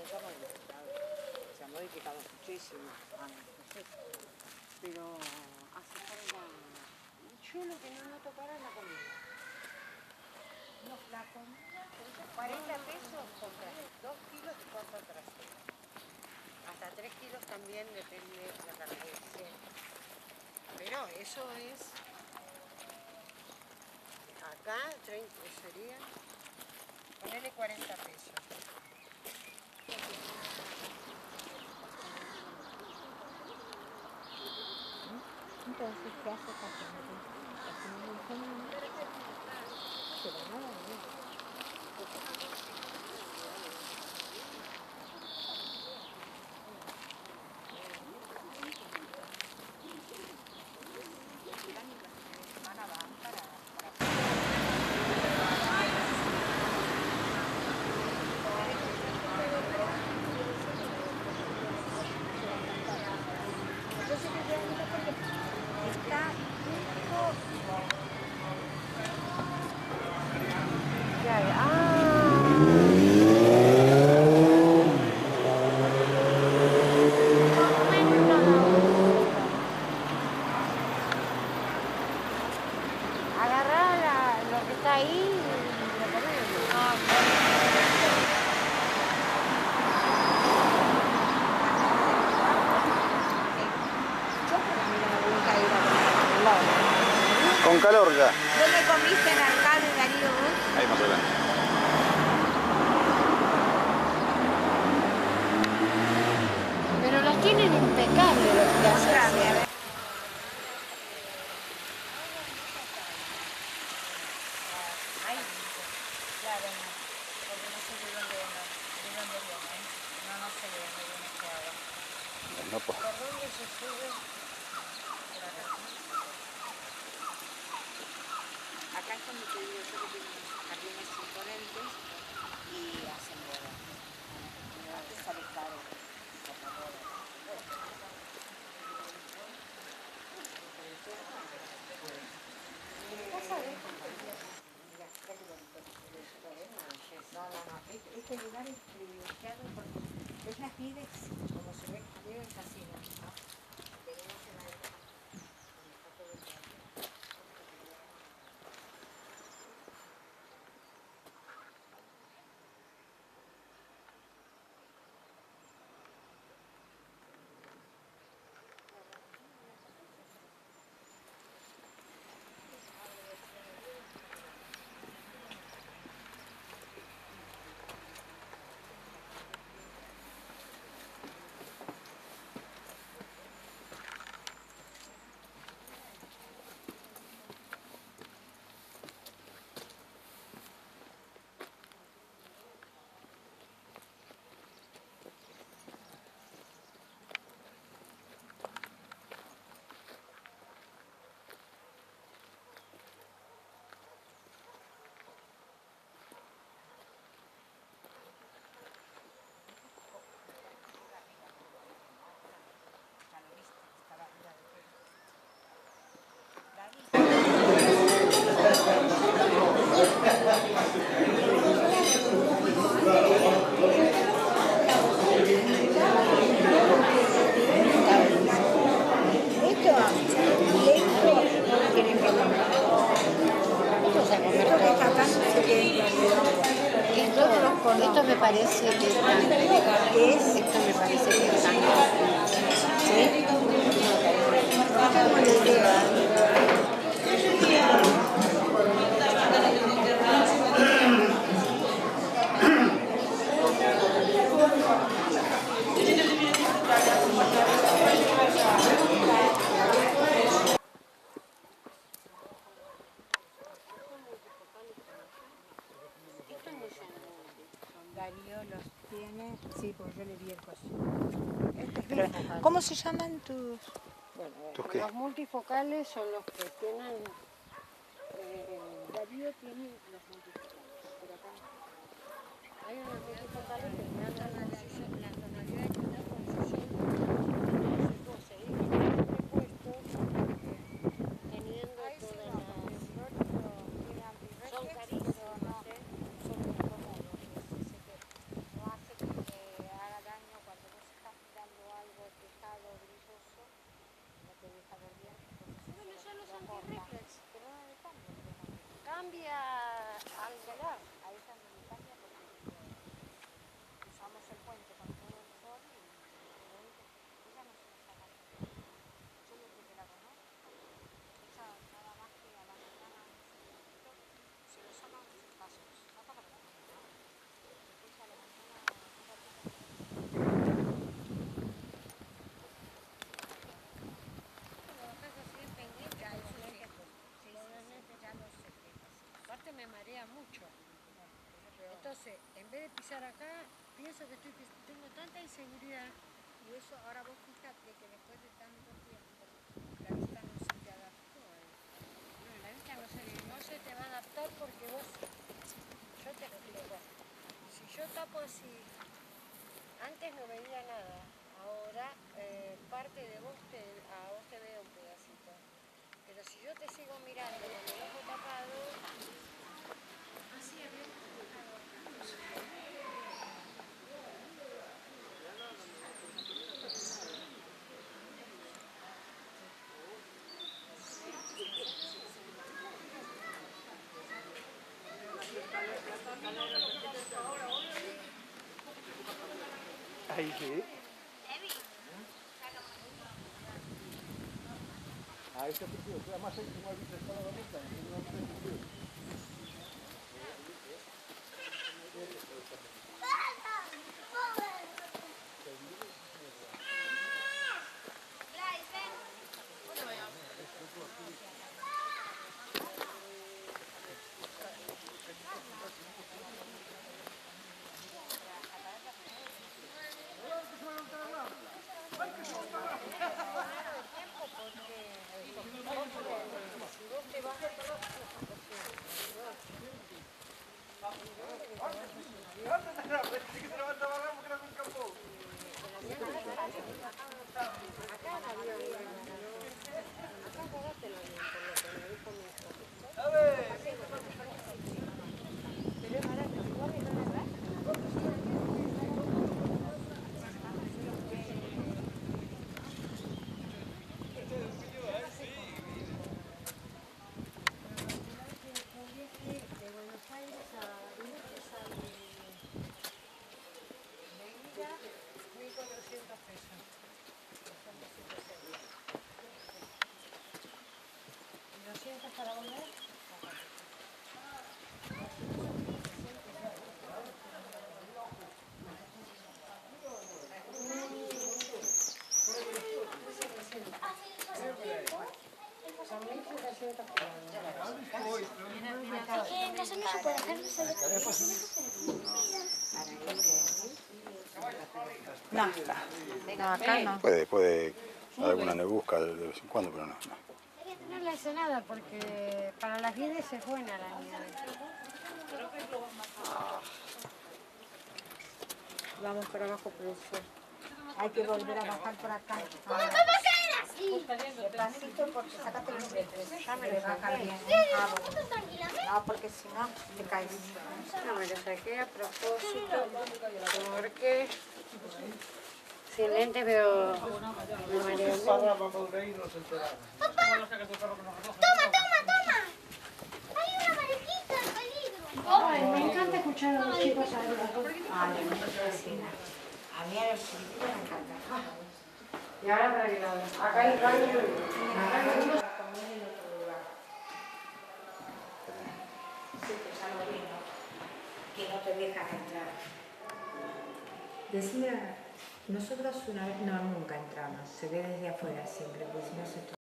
ya modificado. Se ha modificado muchísimo. Pero hace falta... Yo lo que no noto para es la comida. La comida, 40 pesos compras 2 kilos de corto trasero. Hasta 3 kilos también depende de la carne de cerdo. Pero eso es... Acá 30 sería... Ponele 40 pesos. Entonces, ¿qué hace esta gente? Aquí no me dice nada. Pero nada, no. Agarrar lo que está ahí y lo ponemos. Con calor ya. ¿Dónde comiste en Alcalde, Darío? Ahí más adelante. Pero las tienen impecables los que hacen. Claro, no. Porque no sé de dónde viene. No sé de dónde viene este agua. No, pues. ¿Por dónde se sube? Acá es donde te digo yo que tienen unos jardines imponentes y hacen bodas. Antes sale caro por la boda. Este lugar es privilegiado porque es las vides, como se ve arriba el casino, ¿no? Tenemos en la época donde está todo el barrio. Esto me parece que esto me parece que es ¿sí? Darío los tiene, sí, porque yo le vi el coche. ¿Cómo se llaman tus...? Bueno, ¿Tus qué? los multifocales son los que tienen... Darío tiene los multifocales. Por acá hay unos multifocales que me andan la tonalidad de color con 60. Entonces vos seguís puestos teniendo todas las... Son carísimos, son muy cómodos. cambia al llegar. Ahí está donde cambia porque usamos el puente con todo el sol y ella no se lo saca. Yo desde que la conozco, ella nada más que a la mañana se lo saca en sus pasos, saca para la mañana. Después a la mañana un ratito. Aparte me marea mucho. Entonces, en vez de pisar acá, pienso que tengo tanta inseguridad. Y eso, ahora vos fíjate que después de tanto tiempo, la vista no se te adaptó a eso. No, la vista no se te va a adaptar porque vos, yo te explico, si yo tapo así, antes no veía nada, ahora parte de vos a vos te veo un pedacito. Pero si yo te sigo mirando con el ojo tapado, así había Ahí sí. Ah, ese sentido, además hay como el visto la bonita, para volver. En casa no se puede hacer, no se No, no, acá no. Puede alguna nebusca de vez en cuando, pero no. No le hace nada porque para las vides es buena la nieve. Vamos para abajo por eso. Hay que volver a bajar por acá. ¿Cómo caer así? Despacito porque sacaste los dientes. Ya me lo bajar bien. Tranquilamente. No, porque si no te caes. No me lo saqué a propósito porque sin lentes veo me mareo mucho. Toma. Hay una mariquita en peligro. Ay, me encanta escuchar a los chicos hablar. Ay, me fascina. A mí a los chiquitos me encanta. Y ahora para que lado. Acá el baño. Acá el baño. Sí, que ya lo vi, ¿no? Que no te dejan entrar. Decía, nosotros una vez, no, nunca entramos, se ve desde afuera siempre, pues no se